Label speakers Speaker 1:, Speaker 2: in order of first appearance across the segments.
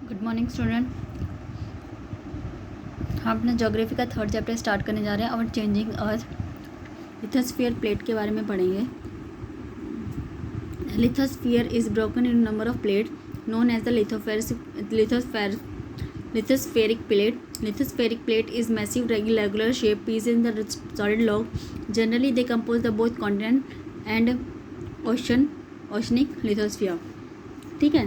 Speaker 1: Good morning student. हम अपना geography का थर्ड चैप्टर स्टार्ट करने जा रहे हैं और चेंजिंग अर्थ। लिथोस्फीयर प्लेट के बारे में पढ़ेंगे। Lithosphere is broken in number of plate known as the lithospheric plate. Lithospheric plate is massive regular shape piece in the solid log. Generally they compose the both continent and oceanic lithosphere. ठीक है,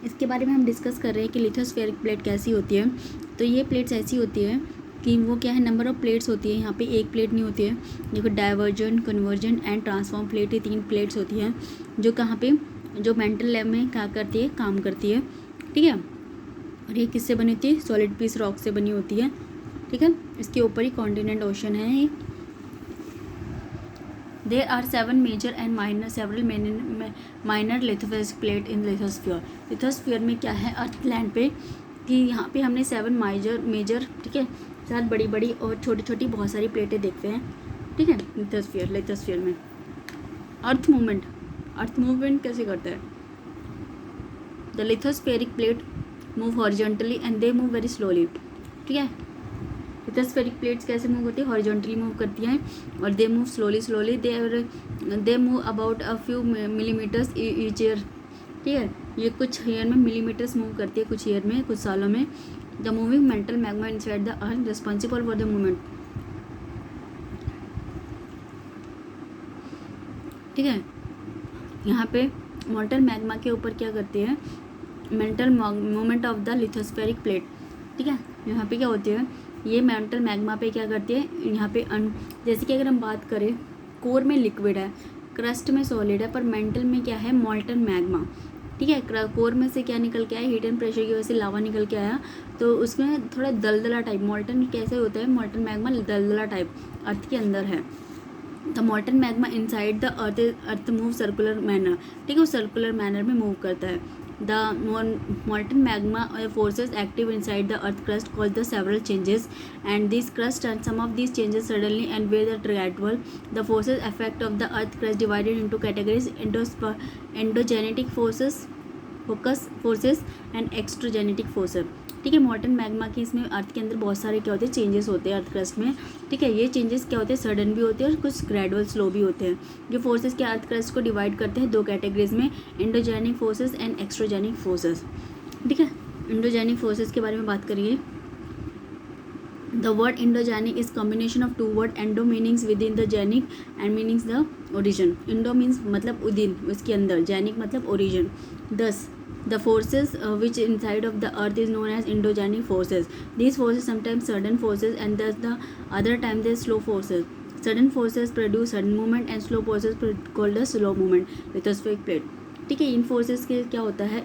Speaker 1: इसके बारे में हम discuss कर रहे हैं कि लिथोस्फेरिक प्लेट कैसी होती है। तो ये प्लेट्स ऐसी होती है कि वो क्या है, नंबर ऑफ प्लेट्स होती है। यहाँ पे एक प्लेट नहीं होती है। देखो, divergent, convergent and transform plate, ये 3 प्लेट्स होती हैं जो कहाँ पे, जो मेंटल लैब में क्या करती है, काम करती है। ठीक है, और ये किससे बनी होती है, सॉलिड पीस रॉक से बनी होती है। ठीक है, इसके ऊपर ही कॉन्टिनेंट ओशन है ये। There are 7 major and several minor lithopheric plate in lithosphere. Lithosphere में क्या है, अर्थ लैंड पे, कि यहाँ पे हमने 7 मेजर, ठीक है, 7 बड़ी बड़ी और छोटी छोटी बहुत सारी प्लेटें देखते हैं। ठीक है, लिथोस्फीयर में अर्थ मूवमेंट कैसे करता है। The lithospheric plate move horizontally and they move very slowly. ठीक है, लिथोस्फेरिक प्लेट्स कैसे मूव करती है, हॉरिजॉन्टली मूव करती हैं और they move slowly. They move about a few millimetres each year. ठीक है, ये कुछ ईयर में मिलीमीटर्स मूव करती है, कुछ ईयर में, कुछ सालों में. The moving mental magma inside the earth responsible for the movement. ठीक है, यहाँ पे मोल्टन मैग्मा के ऊपर क्या करती है, mental movement of the lithospheric plate. ठीक है, यहाँ पे क्या होती है, ये मेंटल मैग्मा पे क्या करती है, यहाँ पे जैसे कि अगर हम बात करें, कोर में लिक्विड है, क्रस्ट में सॉलिड है, पर मेंटल में क्या है, मोल्टन मैग्मा. ठीक है, कोर में से क्या निकल के आया, हीट एंड प्रेशर की वजह से लावा निकल के आया, तो उसमें थोड़ा दलदला टाइप. मोल्टन कैसे होता है, मोल्टन मैग्मा दलदला टाइप अर्थ के अंदर है. The molten magma inside the earth move circular manner. ठीक है, वो सर्कुलर मैनर में मूव करता है. The molten magma forces active inside the earth crust cause the several changes, and these crust and some of these changes suddenly and were gradual. The forces effect of the earth crust divided into categories: endogenic forces, focus forces and extrogenic forces. ठीक है, मॉल्टन magma की इसमें अर्थ के अंदर बहुत सारे क्या होते हैं, चेंजेस होते हैं अर्थ क्रस्ट में. ठीक है, ये चेंजेस क्या होते हैं, सडन भी होते हैं और कुछ ग्रेजुअल स्लो भी होते हैं. ये फोर्सेस क्या अर्थ क्रस्ट को डिवाइड करते हैं 2 कैटेगरीज में, एंडोजेनिक फोर्सेस एंड एक्स्ट्रोजेनिक फोर्सेस. ठीक है, एंडोजेनिक फोर्सेस के बारे में बात करिए. The word endogenic is combination of 2 words. Endo meanings within the genic and meanings the origin. Endo means मतलब उदिन, उसके अंदर. Genic मतलब origin. Thus the forces which inside of the earth is known as endogenic forces. These forces sometimes sudden forces and thus the other time they slow forces. Sudden forces produce sudden movement and slow forces called the slow movement. Lithospheric plate. ठीक है, इन forces के क्या होता है,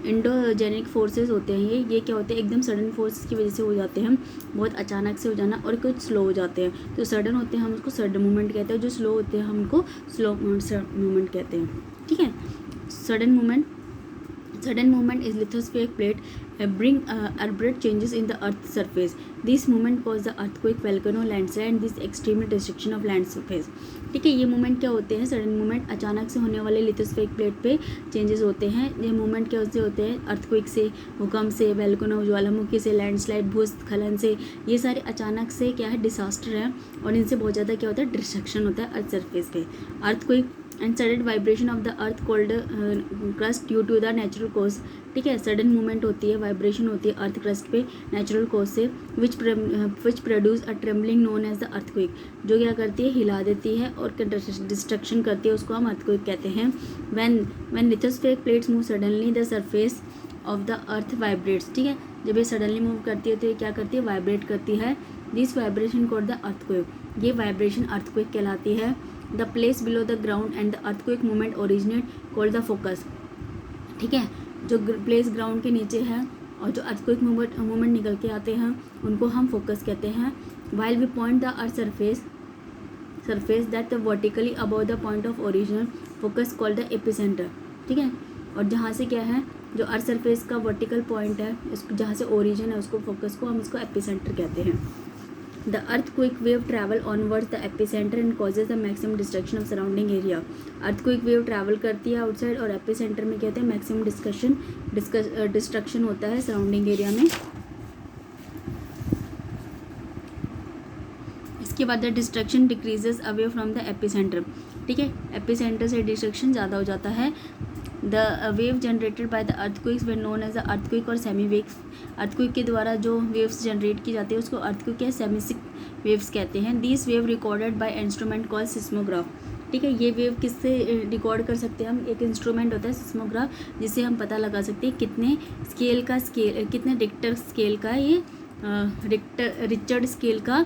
Speaker 1: endogenic forces होते हैं ये क्या होते हैं, एकदम सडन फोर्सेस की वजह से हो जाते हैं, बहुत अचानक से हो जाना, और कुछ स्लो हो जाते हैं. तो सडन होते हैं हम उसको सडन मूवमेंट कहते हैं, जो स्लो होते हैं हम उनको स्लो मूवमेंट कहते हैं. ठीक है, sudden movement is lithospheric plate bring abrupt changes in the earth's surface. This movement cause the earthquake, volcano, landslide and this extreme restriction of land surface. ठीक है, ये मूवमेंट क्या होते हैं, सडन मूवमेंट, अचानक से होने वाले लिथोस्फेरिक प्लेट पे चेंजेस होते हैं. ये मूवमेंट क्या होते हैं, अर्थक्वेक से, भूकंप से, वोल्केनो ज्वालामुखी से, लैंडस्लाइड भूस्खलन से, ये सारे अचानक से क्या है, डिसास्टर है, और इनसे बहुत ज़्यादा क्या होता है, डिस्ट्रक्शन होता है अर्थ सरफेस पे. Earthquake and sudden vibration of the earth cold crust due to the natural cause. ठीक है, सडन मूवमेंट होती है, वाइब्रेशन होती है अर्थ क्रस्ट पे नेचुरल कोज से, which produce a trembling known as the earthquake. जो क्या करती है, हिला देती है और डिस्ट्रक्शन करती है, उसको हम अर्थक्वेक कहते हैं. When lithospheric plates move suddenly the surface of the earth vibrates. ठीक है, जब ये सडनली मूव करती है तो ये क्या करती है, वाइब्रेट करती है. This vibration called the earthquake. ये वाइब्रेशन अर्थक्वेक कहलाती है. The place below the ground and the earthquake movement originate called the focus. ठीक है, जो प्लेस ग्राउंड के नीचे है और जो अर्थक्वेक मूवमेंट निकल के आते हैं उनको हम फोकस कहते हैं. While we point the earth surface that vertically above the point of origin, focus called the epicenter. ठीक है, और जहाँ से क्या है, जो अर्थ सरफेस का वर्टिकल पॉइंट है, इसको जहाँ से ओरिजिन है, उसको फोकस को हम उसको एपिसेंटर कहते हैं. The earthquake wave travel onwards the epicentre and causes the maximum destruction of surrounding area. Earthquake wave travel करती है आउटसाइड और एपिसेंटर में क्या होता है, मैक्सिमम डिस्ट्रक्शन होता है सराउंडिंग एरिया में। इसके बाद the destruction decreases away from the epicentre. ठीक है, एपिसेंटर से डिस्ट्रक्शन ज़्यादा हो जाता है। The wave generated by the earthquakes वे नोन एज द अर्थक्वेक और सेमी वेव्स। अर्थक्वेक के द्वारा जो वेव्स जनरेट की जाती है उसको अर्थक्वेक या सेमिसिक वेव्स कहते हैं। This wave recorded by instrument called seismograph. ठीक है, ये वेव किससे रिकॉर्ड कर सकते हैं हम, एक इंस्ट्रूमेंट होता है सिस्मोग्राफ, जिससे हम पता लगा सकते हैं कितने रिक्टर स्केल का ये रिचर्ड स्केल का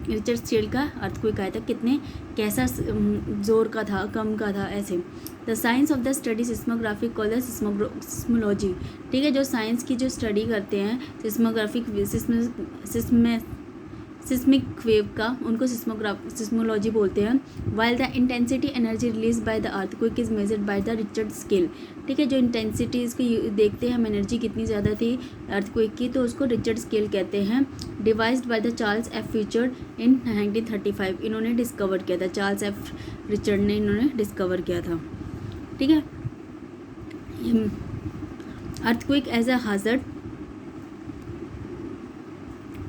Speaker 1: रिचर्ड स्केल का अर्थक्वेक आया था, कितने कैसा जोर का था, कम का था, ऐसे। The science of the study seismography called the seismology. ठीक है, जो साइंस की जो स्टडी करते हैं सिस्मिक वेव का, उनको सिस्मोलॉजी बोलते हैं। While the intensity energy release by the earthquake is measured by the Richard scale. ठीक है, जो इंटेंसिटी इसकी देखते हैं हम, एनर्जी कितनी ज़्यादा थी अर्थक्वेक की, तो उसको रिचर्ड स्केल कहते हैं। Devised by the Charles F Richter in 1935, इन्होंने डिस्कवर किया था, चार्ल्स एफ रिचर्ड ने इन्होंने डिस्कवर किया था। ठीक है, earthquake as a hazard.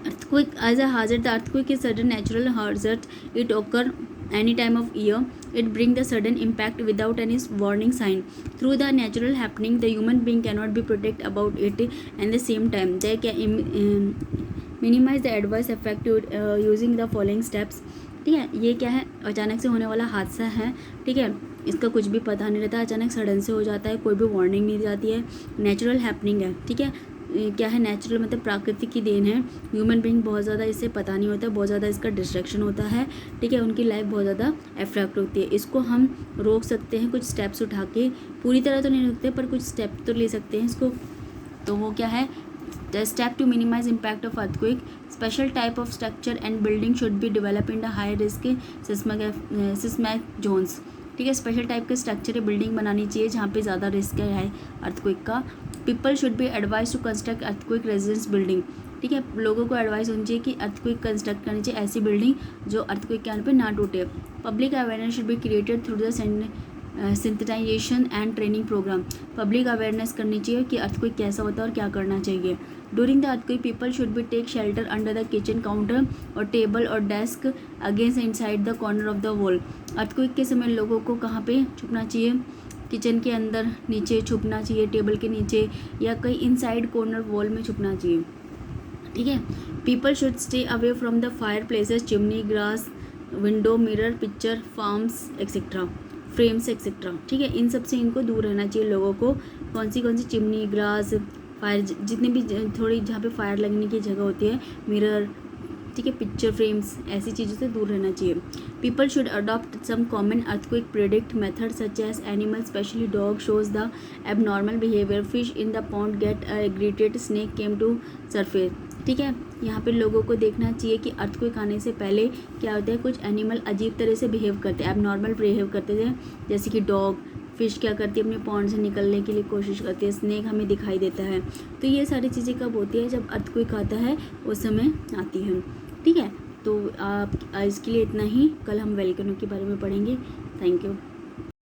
Speaker 1: Earthquake as a hazard, the earthquake is sudden natural hazard. It occur any time of year. It bring the sudden impact without any warning sign. Through the natural happening, the human being cannot be protect about it, and the same time they can minimize the adverse effect using the following steps. ठीक है, ये क्या है, अचानक से होने वाला हादसा है। ठीक है, इसका कुछ भी पता नहीं रहता, अचानक सडन से हो जाता है, कोई भी वार्निंग नहीं जाती है, नेचुरल हैपनिंग है। ठीक है, क्या है, नेचुरल मतलब प्राकृतिक की देन है। ह्यूमन बीइंग बहुत ज़्यादा इससे पता नहीं होता, बहुत ज़्यादा इसका डिस्ट्रैक्शन होता है। ठीक है, उनकी लाइफ बहुत ज़्यादा अफेक्ट होती है। इसको हम रोक सकते हैं कुछ स्टेप्स उठा के, पूरी तरह तो नहीं रोकते पर कुछ स्टेप तो ले सकते हैं इसको। तो वो क्या है, the step to minimise impact of earthquake, special type of structure and building should be develop in the high risk seismic zones. ठीक है, स्पेशल टाइप के स्ट्रक्चर या बिल्डिंग बनानी चाहिए जहाँ पे ज़्यादा रिस्क है अर्थक्वेक का। People should be advise to construct earthquake residence building. ठीक है, लोगों को एडवाइस होनी चाहिए कि अर्थक्वेक कंस्ट्रक्ट करनी चाहिए ऐसी बिल्डिंग जो अर्थक्वेक के आने पे ना टूटे। Public awareness should be created through the sensitisation and training programme. Public awareness करनी चाहिए कि अर्थक्वेक कैसा होता है और क्या करना चाहिए। During the earthquake people should be take shelter under the kitchen counter और टेबल और desk against inside the corner of the wall. Earthquake के समय लोगों को कहाँ पे छुपना चाहिए, किचन के अंदर नीचे छुपना चाहिए, टेबल के नीचे या कहीं इनसाइड कॉर्नर वॉल में छुपना चाहिए। ठीक है, people should stay away from the fire places, chimney, grass, window, mirror, picture farms etcetera, frames etcetera. ठीक है, इन सब से इनको दूर रहना चाहिए लोगों को। कौन सी चिमनी, ग्रास, फायर, जितने भी थोड़ी जहाँ पे फायर लगने की जगह होती है, मिरर, ठीक है, पिक्चर फ्रेम्स, ऐसी चीज़ों से दूर रहना चाहिए। People should adopt some common earthquake predict method such as animal specially dog shows the abnormal behaviour, fish in the pond get grated, snake came to surface. ठीक है, यहाँ पे लोगों को देखना चाहिए कि अर्थक्वेक आने से पहले क्या होता है, कुछ एनिमल अजीब तरह से बिहेव करते हैं, एबनॉर्मल बिहेव करते थे, जैसे कि डॉग, फिश क्या करती है, अपने पॉन्ड से निकलने के लिए कोशिश करती है, स्नेक हमें दिखाई देता है। तो ये सारी चीज़ें कब होती है, जब अर्थक्वेक आता है उस समय आती है। ठीक है, तो आप इसके लिए इतना ही, कल हम वोल्केनो के बारे में पढ़ेंगे। Thank you.